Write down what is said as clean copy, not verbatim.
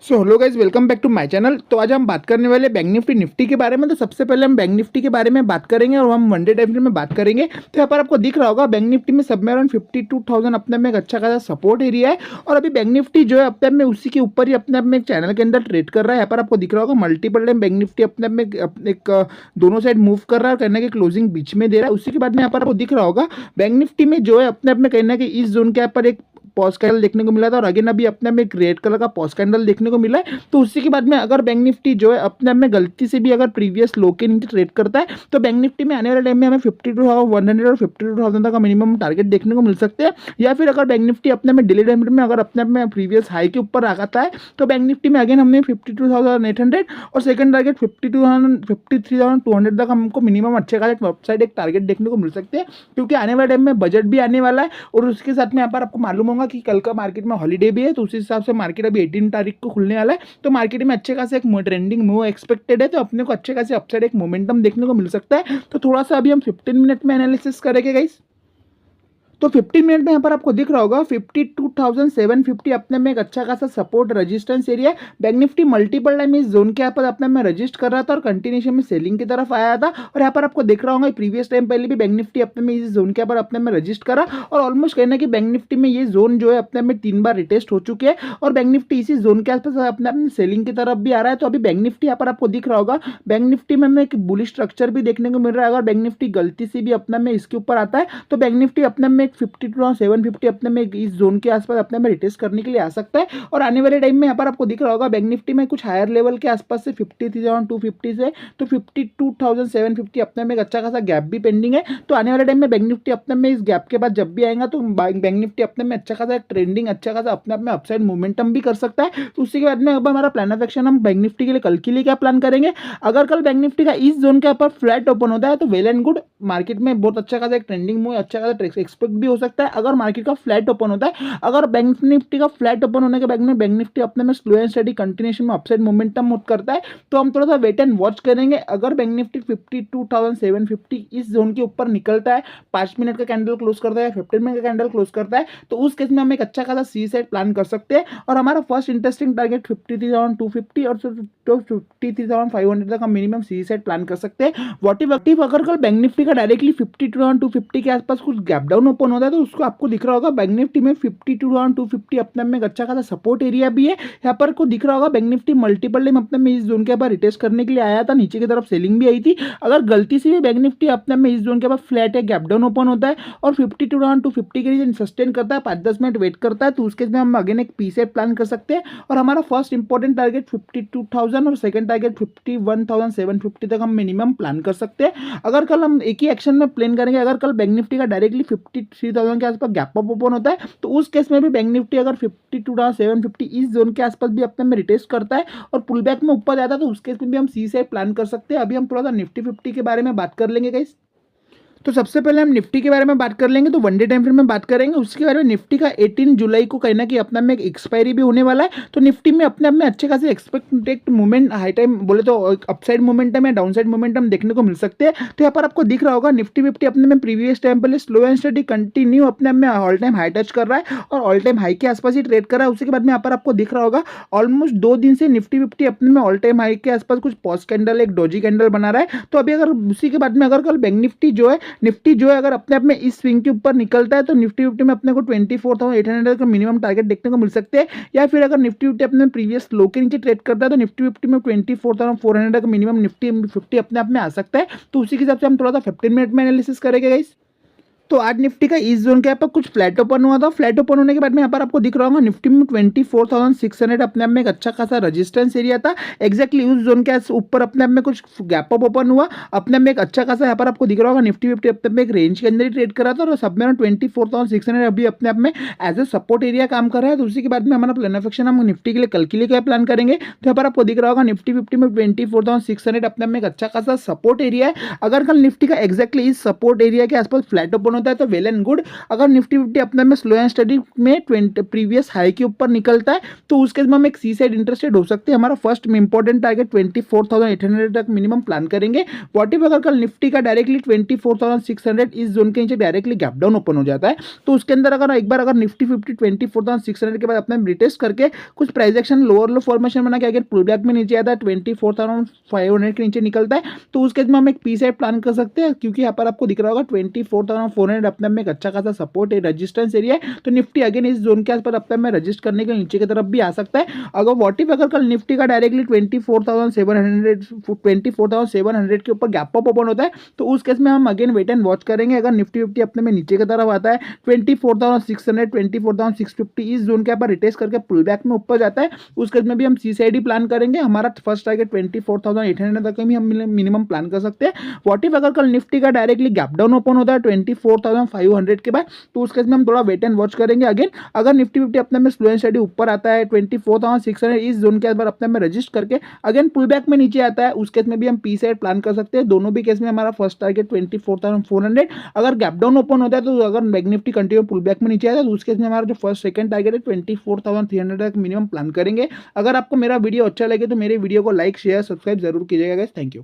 So hello guys, welcome back to my channel. तो आज हम बात करने वाले बैंक निफ्टी के बारे में। तो सबसे पहले हम बैंक निफ्टी के बारे में बात करेंगे और हम वन डे टाइम फ्रेम में बात करेंगे। तो यहाँ पर आपको दिख रहा होगा बैंक निफ्टी में सब में अराउंड 52,000 अपने में एक अच्छा खासा सपोर्ट एरिया है। और अभी बैंक निफ्टी जो है अपने में उसी के ऊपर ही अपने आप में एक चैनल के अंदर ट्रेड कर रहा है। यहाँ पर आपको दिख रहा होगा मल्टीपल टाइम बैंक निफ्टी अपने में एक दोनों साइड मूव कर रहा है और कहना की क्लोजिंग बीच में दे रहा है। उसी के बाद में यहाँ पर आपको दिख रहा होगा बैंक निफ्टी में जो है अपने आप में कहना कि इस जोन के यहाँ पर एक पॉज कैंडल देखने को मिला था और अगेन अभी अपने में एक रेड कलर का पॉज कैंडल देखने को मिला है। तो उसी के बाद में अगर बैंक निफ्टी जो है अपने में गलती से भी अगर प्रीवियस लो के नीचे ट्रेड करता है तो बैंक निफ्टी में आने वाले टाइम में हमें 52,100 और 52,000 तक का मिनिमम टारगेट देखने को मिल सकते हैं। या फिर अगर बैंक निफ्टी अपने में डेली टाइम में अगर अपने में प्रीवियस हाई के ऊपर आता है तो बैंक निफ्टी में अगेन हमें 52,800 और सेकंड टारगेट 53,200 तक हमको मिनिमम अच्छे खासे अपसाइड एक टारगेट देखने को मिल सकते हैं। क्योंकि आने वाले टाइम में बजट भी आने वाला है और उसके साथ में यहाँ पर आपको मालूम होगा कि कल का मार्केट में हॉलीडे भी है। तो उस हिसाब से मार्केट अभी 18 तारीख को खुलने वाला है। तो मार्केट में अच्छे खासे एक ट्रेंडिंग मूव एक्सपेक्टेड है। तो अपने को अच्छे खासे अपसाइड एक मोमेंटम देखने को मिल सकता है। तो थोड़ा सा अभी हम 15 मिनट में एनालिसिस करेंगे गाइस। तो 15 मिनट में यहाँ पर आपको दिख रहा होगा 52,750 अपने में एक अच्छा खासा support resistance area. Bank Nifty multiple time इस जोन के यहाँ पर अपने में रजिस्ट कर रहा था और कंटिन्यूशन में सेलिंग की तरफ आया था। और यहाँ पर आपको दिख रहा होगा प्रीवियस टाइम पहले भी बैंक निफ्टी अपने में इस जोन के यहाँ पर अपने में रजिस्ट करा और ऑलमोस्ट कहना कि बैंक निफ्टी में ये जोन जो है अपने में 3 बार रिटेस्ट हो चुके हैं और बैंक निफ्टी इसी जोन के आसपास अपने अपने सेलिंग की तरफ भी आ रहा है। तो अभी बैंक निफ्टी यहाँ पर आपको दिख रहा होगा बैंक निफ्टी में हमें एक बुलिश स्ट्रक्चर भी देखने को मिल रहा है। अगर बैंक निफ्टी गलती से भी अपने में इसके ऊपर आता है तो बैंक निफ्टी अपने में एक 52,750 अपने में इस जोन के आसपास अपने में रिटेस्ट करने के लिए आ सकता है। और आने वाले टाइम में यहाँ पर आपको दिख रहा होगा बैंक निफ्टी में कुछ हायर लेवल के आसपास से 53,250 से तो 52,750 अपने में एक अच्छा खासा गैप भी पेंडिंग है। तो आने वाले टाइम में बैंक निफ्टी अपने में इस गैप के बाद जब भी आएगा तो बैंक निफ्टी अपने में अच्छा खासा ट्रेंडिंग अच्छा खासा अपने आप में अपसाइड मोमेंटम भी कर सकता है। तो उसी के बाद में अब हमारा प्लान ऑफ एक्शन हम बैंक निफ्टी के लिए कल के लिए क्या प्लान करेंगे। अगर कल बैंक निफ्टी का इस जोन के ऊपर फ्लैट ओपन होता है तो वेल एंड गुड, मार्केट में बहुत अच्छा खासा एक ट्रेंडिंग मूव अच्छा खासा एक्सपेक्ट भी हो सकता है। अगर मार्केट का फ्लैट ओपन होता है, अगर बैंक निफ्टी का फ्लैट ओपन होने के बाद में बैंक निफ्टी अपने में स्लो एंड स्टडी कंटिन्यूएशन में अपसाइड मोमेंटम करता है तो हम थोड़ा सा वेट एंड वॉच करेंगे। अगर बैंक निफ्टी 52,750 इस जोन के ऊपर निकलता है, 5 मिनट का कैंडल क्लोज करता है, 15 मिनट का कैंडल क्लोज करता है, तो उस केस में हम एक अच्छा खासा सी साइड प्लान कर सकते हैं। और हमारा फर्स्ट इंटरेस्टिंग टारगेट 53,250 और 53,500 तक हम मिनिमम सी साइड प्लान कर सकते हैं। वॉट इफ अगर कल बैंक निफ्टी का डायरेक्टली 52,250 के आसपास कुछ गैप डाउन ओपन होता है तो उसको आपको दिख रहा होगा बैंक निफ्टी में 52,250 अपने में एक अच्छा खासा सपोर्ट एरिया भी है। यहाँ पर को दिख रहा होगा बैंक निफ्टी मल्टीपल टाइम अपने में इस जोन के ऊपर रिटेस्ट करने के लिए आया था, नीचे की तरफ सेलिंग भी आई थी। अगर गलती से भी बैंक निफ्टी अपने में इस जोन के ऊपर फ्लैट है गैप डाउन ओपन होता है और 52,250 के नीचे सस्टेन करता है, 5-10 मिनट वेट करता है, तो उसके में हम अगेन एक पी सेट प्लान कर सकते हैं। और हमारा फर्स्ट इंपॉर्टेंट टारगेट 52,000 और सेकंड टारगेट 51,750 तक हम मिनिमम प्लान कर सकते हैं। अगर कल हम एक ही एक्शन में प्लान करेंगे, अगर कल बैंक निफ्टी का डायरेक्टली 53,000 के आसपास गैप अप ओपन होता है तो उस केस में भी बैंक निफ्टी अगर 52,750 इस जोन के आसपास भी अपने में रिटेस्ट करता है और पुल बैक में ऊपर जाता है तो उस केस में भी हम सी से प्लान कर सकते हैं। अभी हम थोड़ा सा निफ्टी 50 के बारे में बात कर लेंगे गाइस। तो सबसे पहले हम निफ्टी के बारे में बात कर लेंगे, तो वन डे टाइम फ्रेम में बात करेंगे। उसके बारे में निफ्टी का 18 जुलाई को कहना कि अपना में एक एक्सपायरी भी होने वाला है। तो निफ्टी में अपने आप में अच्छे खासे एक्सपेक्टेड मूवमेंट हाई टाइम बोले तो अपसाइड मोमेंटम या डाउन साइड मोमेंटम देखने को मिल सकते हैं। तो यहाँ पर आपको दिख रहा होगा निफ्टी 50 अपने में प्रीवियस टाइम पहले स्लो एंड स्टडी कंटिन्यू अपने आप में ऑल टाइम हाई टच कर रहा है और ऑल टाइम हाई के आसपास ही ट्रेड कर रहा है। उसी के बाद में यहाँ पर आपको दिख रहा होगा ऑलमोस्ट 2 दिन से निफ्टी 50 अपने में ऑल टाइम हाई के आसपास कुछ पॉज कैंडल एक डोजी कैंडल बना रहा है। तो अभी अगर उसी के बाद में अगर कल बैंक निफ्टी जो है अगर अपने आप में इस स्विंग के ऊपर निकलता है तो निफ्टी 50 में अपने को 24,800 का मिनिमम टारगेट देखने को मिल सकते हैं। या फिर अगर निफ्टी 50 अपने प्रीवियस लो के नीचे ट्रेड करता है तो निफ्टी 50 में 24,400 का मिनिमम निफ्टी 50 अपने आप में आ सकता है। तो उसी के हिसाब से हम थोड़ा सा 15 मिनट में एनालिसिस करेंगे गाइस। तो आज निफ्टी का इस जोन के यहाँ पर कुछ फ्लैट ओपन हुआ था। फ्लैट ओपन होने के बाद में यहाँ पर आपको दिख रहा होगा निफ्टी में 24,600 अपने आप में एक अच्छा खासा रेजिस्टेंस एरिया था। एक्जैक्टली उस जोन के ऊपर अपने आप में कुछ गैप अप ओपन हुआ, अपने में एक अच्छा खासा यहाँ पर आपको दिख रहा होगा निफ्टी 50 अपने में एक रेंज के अंदर ही ट्रेड कर रहा था और सब में 24,600 अभी अपने आप में एज ए सपोर्ट एरिया काम कर रहा है। तो उसी के बाद में हमारा प्लान ऑफ एक्शन हम निफ्टी के लिए कल के लिए क्या प्लान करेंगे। तो यहाँ पर आपको दिख रहा होगा निफ्टी 50 में 24,600 अपने में एक अच्छा खासा सपोर्ट एरिया है। अगर कल निफ्टी का एक्जैक्टली इस सपोर्ट एरिया के आसपास फ्लैट ओपन ओपन होता है तो वेल एंड गुड। अगर निफ्टी 50 अपने में स्लो एंड स्टडी में 20 प्रीवियस हाई के ऊपर निकलता है तो उस केस में हम एक सी साइड इंटरेस्टेड हो सकते हैं। हमारा फर्स्ट इंपॉर्टेंट टारगेट 24,800 तक मिनिमम प्लान करेंगे। व्हाट इफ अगर कल निफ्टी का डायरेक्टली 24,600 इस जोन के नीचे डायरेक्टली गैप डाउन ओपन हो जाता है तो उसके अंदर अगर एक बार अगर निफ्टी 50 24,600 के बाद अपने रिटेस्ट करके कुछ प्राइस एक्शन लोअर लो फॉर्मेशन बना के अगर पुल बैक में नीचे आता है 24,500 के नीचे निकलता है तो उस केस में हम एक पी साइड प्लान कर सकते हैं, क्योंकि यहाँ पर आपको दिख रहा होगा 24,400 अपने में एक अच्छा खासा सपोर्ट है, रेजिस्टेंस एरिया है। तो निफ्टी अगेन इस जोन के आसपास अपने में रजिस्ट करने के नीचे की तरफ भी आ सकता है। अगर व्हाट इफ अगर कल निफ्टी का डायरेक्टली 24,700 के ऊपर गैप अप ओपन होता है तो उस केस में हम अगेन वेट एंड वॉच करेंगे। अगर निफ्टी 50 अपने में नीचे की तरफ आता है 24,600 24,650 इस जोन के ऊपर रिटेस्ट करके पुल बैक में ऊपर जाता है उस केस में भी हम सी साइड ही प्लान करेंगे। हमारा फर्स्ट टारगेट 24,800 तक भी हम मिनिमम प्लान कर सकते हैं। व्हाट इफ अगर कल निफ्टी का डायरेक्टली गैप डाउन ओपन होता है 24,500 के बाद तो उस केस में हम थोड़ा वेट एंड वॉच करेंगे। अगेन अगर निफ्टी 50 अपने में स्लो एंड स्टडी ऊपर आता है 24,600 इस जोन के अंदर अपने में रजिस्ट करके अगेन पुल बैक में नीचे आता है उस केस में भी हम पी साइड प्लान कर सकते हैं। दोनों भी केस में हमारा फर्स्ट टारगेट 24,400। अगर गैप डाउन ओपन होता है तो अगर bank Nifty continue pull back में नीचे आता है तो उस केस में हमारा जो फर्स्ट सेकंड टारगेट है 24,300 तक मिनिमम प्लान करेंगे। अगर आपको मेरा वीडियो अच्छा लगे तो मेरे वीडियो को लाइक शेयर सब्सक्राइब जरूर कीजिएगा गाइस। Thank you.